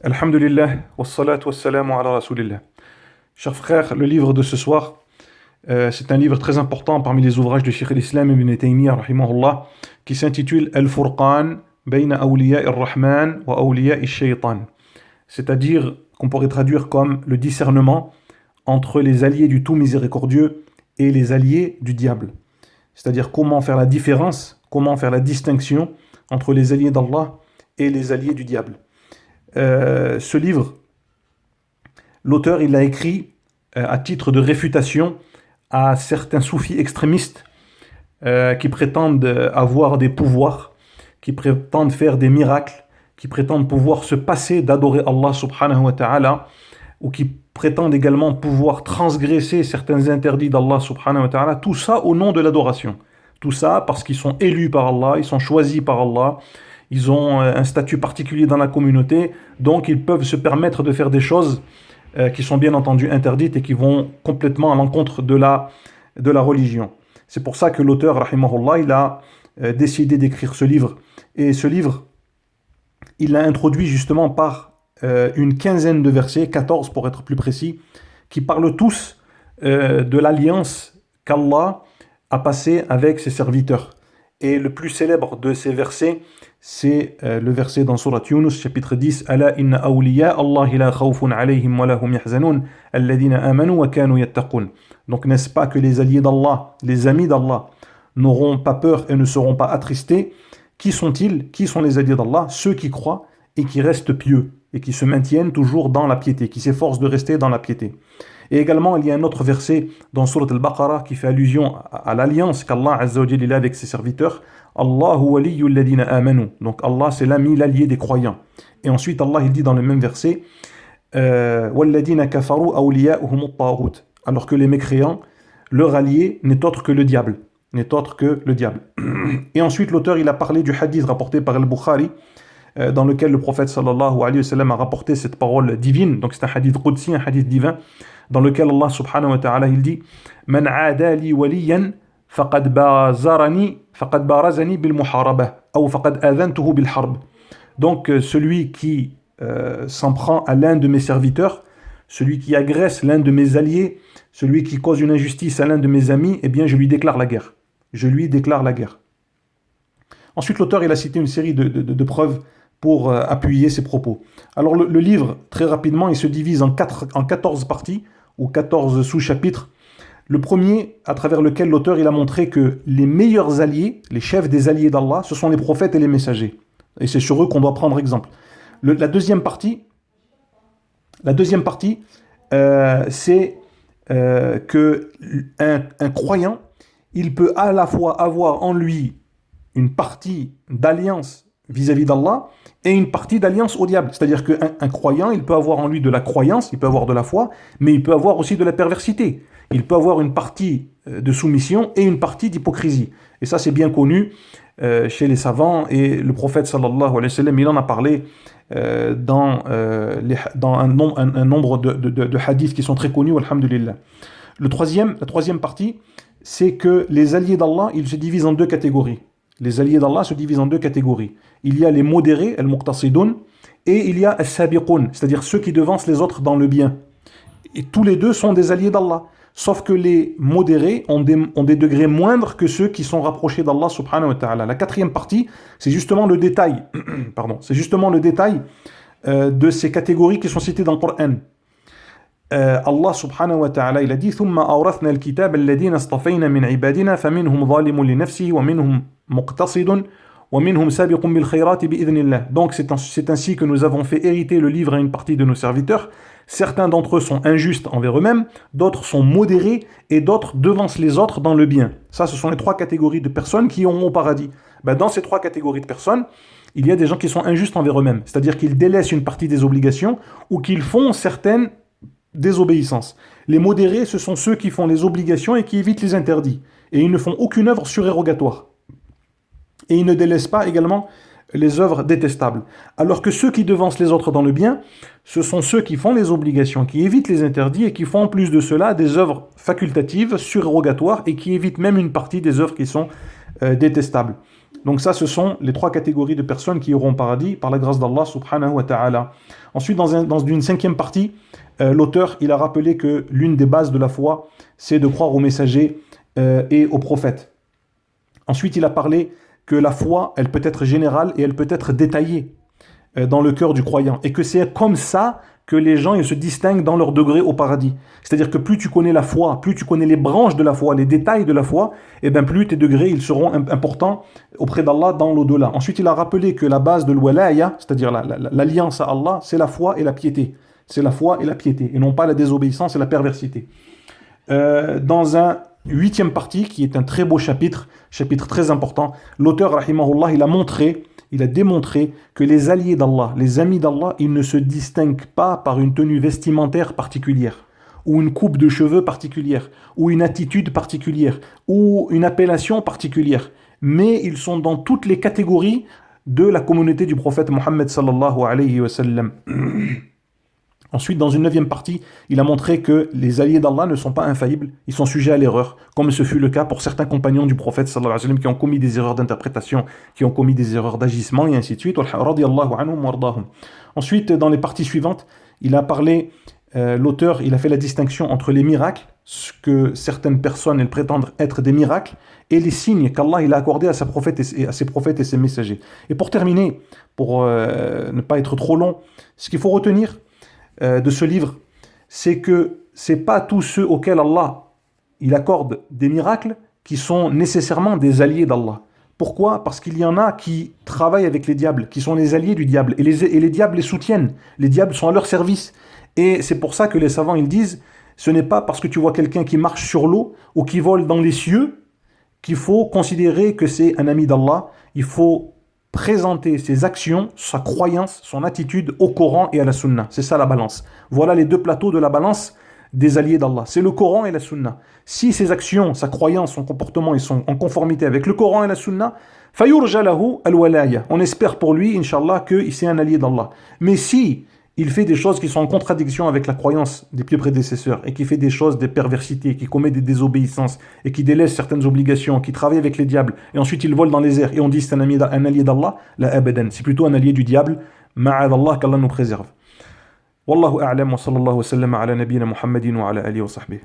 Alhamdulillah, wassalat wassalamu ala rasulillah. Chers frères, le livre de ce soir, c'est un livre très important parmi les ouvrages de Cheikh al-Islam ibn Taymiyyah, rahimahullah, qui s'intitule Al-Furqan bayna awliya ar-Rahman wa awliya ash-Shaytan. C'est-à-dire qu'on pourrait traduire comme le discernement entre les alliés du tout miséricordieux et les alliés du diable. C'est-à-dire comment faire la différence, comment faire la distinction entre les alliés d'Allah et les alliés du diable. Ce livre, l'auteur il l'a écrit à titre de réfutation à certains soufis extrémistes qui prétendent avoir des pouvoirs, qui prétendent faire des miracles, qui prétendent pouvoir se passer d'adorer Allah subhanahu wa ta'ala, ou qui prétendent également pouvoir transgresser certains interdits d'Allah subhanahu wa ta'ala, tout ça au nom de l'adoration. Tout ça parce qu'ils sont élus par Allah, ils sont choisis par Allah, ils ont un statut particulier dans la communauté, donc ils peuvent se permettre de faire des choses qui sont bien entendu interdites et qui vont complètement à l'encontre de la religion. C'est pour ça que l'auteur, rahimahullah, il a décidé d'écrire ce livre. Et ce livre, il l'a introduit justement par une quinzaine de versets, 14 pour être plus précis, qui parlent tous de l'alliance qu'Allah a passée avec ses serviteurs. Et le plus célèbre de ces versets, c'est le verset dans Surat Yunus, chapitre 10, Ala inna awliya Allahi la khawfun alayhim wa lahum yahzanun, alladhina amanu wa kanu yattaqun. Donc n'est-ce pas que les alliés d'Allah, les amis d'Allah, n'auront pas peur et ne seront pas attristés? Qui sont-ils? Qui sont les alliés d'Allah? Ceux qui croient et qui restent pieux et qui se maintiennent toujours dans la piété, qui s'efforcent de rester dans la piété. Et également, il y a un autre verset dans Surat Al-Baqarah qui fait allusion à l'alliance qu'Allah Azza wa Jalla a avec ses serviteurs. Allahu waliyyu alladhina amanu. Donc Allah, c'est l'ami, l'allié des croyants. Et ensuite, Allah, il dit dans le même verset Walladhina kafaru awliya'uhum at-taghut. Alors que les mécréants, leur allié n'est autre que le diable. N'est autre que le diable. Et ensuite, l'auteur, il a parlé du hadith rapporté par Al-Bukhari, dans lequel le prophète sallallahu alayhi wa sallam a rapporté cette parole divine. Donc c'est un hadith qudsi, un hadith divin, dans lequel Allah subhanahu wa ta'ala il dit Man aada li waliyan faqad barazani bil muharaba ou faqad adhantuhu bil harb. Donc celui qui s'en prend à l'un de mes serviteurs, celui qui agresse l'un de mes alliés, celui qui cause une injustice à l'un de mes amis, eh bien je lui déclare la guerre. Je lui déclare la guerre. Ensuite l'auteur il a cité une série de preuves pour appuyer ses propos. Alors le livre, très rapidement, il se divise en 14 parties, ou 14 sous-chapitres. Le premier, à travers lequel l'auteur il a montré que les meilleurs alliés, les chefs des alliés d'Allah, ce sont les prophètes et les messagers. Et c'est sur eux qu'on doit prendre exemple. La deuxième partie, c'est que un croyant, il peut à la fois avoir en lui une partie d'alliance vis-à-vis d'Allah et une partie d'alliance au diable. C'est-à-dire qu'un croyant, il peut avoir en lui de la croyance, il peut avoir de la foi, mais il peut avoir aussi de la perversité. Il peut avoir une partie de soumission et une partie d'hypocrisie. Et ça, c'est bien connu chez les savants, et le prophète sallallahu alayhi wa sallam, il en a parlé dans un nombre de hadiths qui sont très connus, alhamdulillah. La troisième partie, c'est que les alliés d'Allah, ils se divisent en deux catégories. Les alliés d'Allah se divisent en deux catégories. Il y a les modérés, al-muqtasidun, et il y a as-sabiqun, c'est-à-dire ceux qui devancent les autres dans le bien. Et tous les deux sont des alliés d'Allah. Sauf que les modérés ont des degrés moindres que ceux qui sont rapprochés d'Allah subhanahu wa ta'ala. La quatrième partie, c'est justement le détail, de ces catégories qui sont citées dans le Coran. Allah subhanahu wa ta'ala il a dit ثم أورثنا الكتاب الذين اصطفينا من عبادنا فمنهم ظالم لنفسه ومنهم مقتصد ومنهم سابق بالخيرات بإذن الله. Donc c'est ainsi que nous avons fait hériter le livre à une partie de nos serviteurs. Certains d'entre eux sont injustes envers eux-mêmes, d'autres sont modérés et d'autres devancent les autres dans le bien. Ça, ce sont les trois catégories de personnes qui auront au paradis. Dans ces trois catégories de personnes, il y a des gens qui sont injustes envers eux-mêmes, c'est-à-dire qu'ils délaissent une partie des obligations ou qu'ils font certaines désobéissance. Les modérés, ce sont ceux qui font les obligations et qui évitent les interdits. Et ils ne font aucune œuvre surérogatoire. Et ils ne délaissent pas également les œuvres détestables. Alors que ceux qui devancent les autres dans le bien, ce sont ceux qui font les obligations, qui évitent les interdits et qui font en plus de cela des œuvres facultatives, surérogatoires et qui évitent même une partie des œuvres qui sont détestables. Donc ça, ce sont les trois catégories de personnes qui iront au paradis par la grâce d'Allah subhanahu wa ta'ala. Ensuite, dans une cinquième partie, l'auteur, il a rappelé que l'une des bases de la foi, c'est de croire aux messagers et aux prophètes. Ensuite, il a parlé que la foi, elle peut être générale et elle peut être détaillée dans le cœur du croyant. Et que c'est comme ça que les gens ils se distinguent dans leur degré au paradis. C'est-à-dire que plus tu connais la foi, plus tu connais les branches de la foi, les détails de la foi, et bien plus tes degrés ils seront importants auprès d'Allah dans l'au-delà. Ensuite, il a rappelé que la base de l'walaya, c'est-à-dire l'alliance à Allah, c'est la foi et la piété. C'est la foi et la piété, et non pas la désobéissance et la perversité. Dans un huitième partie, qui est un très beau chapitre très important, l'auteur, rahimahullah, il a démontré que les alliés d'Allah, les amis d'Allah, ils ne se distinguent pas par une tenue vestimentaire particulière, ou une coupe de cheveux particulière, ou une attitude particulière, ou une appellation particulière, mais ils sont dans toutes les catégories de la communauté du prophète Mohammed sallallahu alayhi wa sallam. Ensuite, dans une neuvième partie, il a montré que les alliés d'Allah ne sont pas infaillibles, ils sont sujets à l'erreur, comme ce fut le cas pour certains compagnons du prophète sallallahu alayhi wa sallam qui ont commis des erreurs d'interprétation, qui ont commis des erreurs d'agissement et ainsi de suite. Ensuite, dans les parties suivantes, il a parlé, l'auteur, il a fait la distinction entre les miracles, ce que certaines personnes elles prétendent être des miracles, et les signes qu'Allah il a accordés à ses prophètes et ses messagers. Et pour terminer, pour ne pas être trop long, ce qu'il faut retenir de ce livre, c'est que c'est pas tous ceux auxquels Allah il accorde des miracles qui sont nécessairement des alliés d'Allah. Pourquoi? Parce qu'il y en a qui travaillent avec les diables, qui sont les alliés du diable, et les diables les soutiennent. Les diables sont à leur service. Et c'est pour ça que les savants ils disent, ce n'est pas parce que tu vois quelqu'un qui marche sur l'eau ou qui vole dans les cieux qu'il faut considérer que c'est un ami d'Allah. Il faut présenter ses actions, sa croyance, son attitude au Coran et à la Sunna. C'est ça la balance. Voilà les deux plateaux de la balance des alliés d'Allah. C'est le Coran et la Sunna. Si ses actions, sa croyance, son comportement ils sont en conformité avec le Coran et la Sunna, fayurja lahu al-walaya. On espère pour lui, Inch'Allah, que c'est un allié d'Allah. Mais si il fait des choses qui sont en contradiction avec la croyance des plus prédécesseurs et qui fait des choses, des perversités, qui commet des désobéissances et qui délaisse certaines obligations, qui travaille avec les diables et ensuite il vole dans les airs et on dit c'est un allié d'Allah, la abadan, c'est plutôt un allié du diable, ma'adallah qu'Allah nous préserve. Wallahu a'lam wa sallallahu wa sallam ala nabiyyina Muhammadin wa ala alihi wa sahbihi.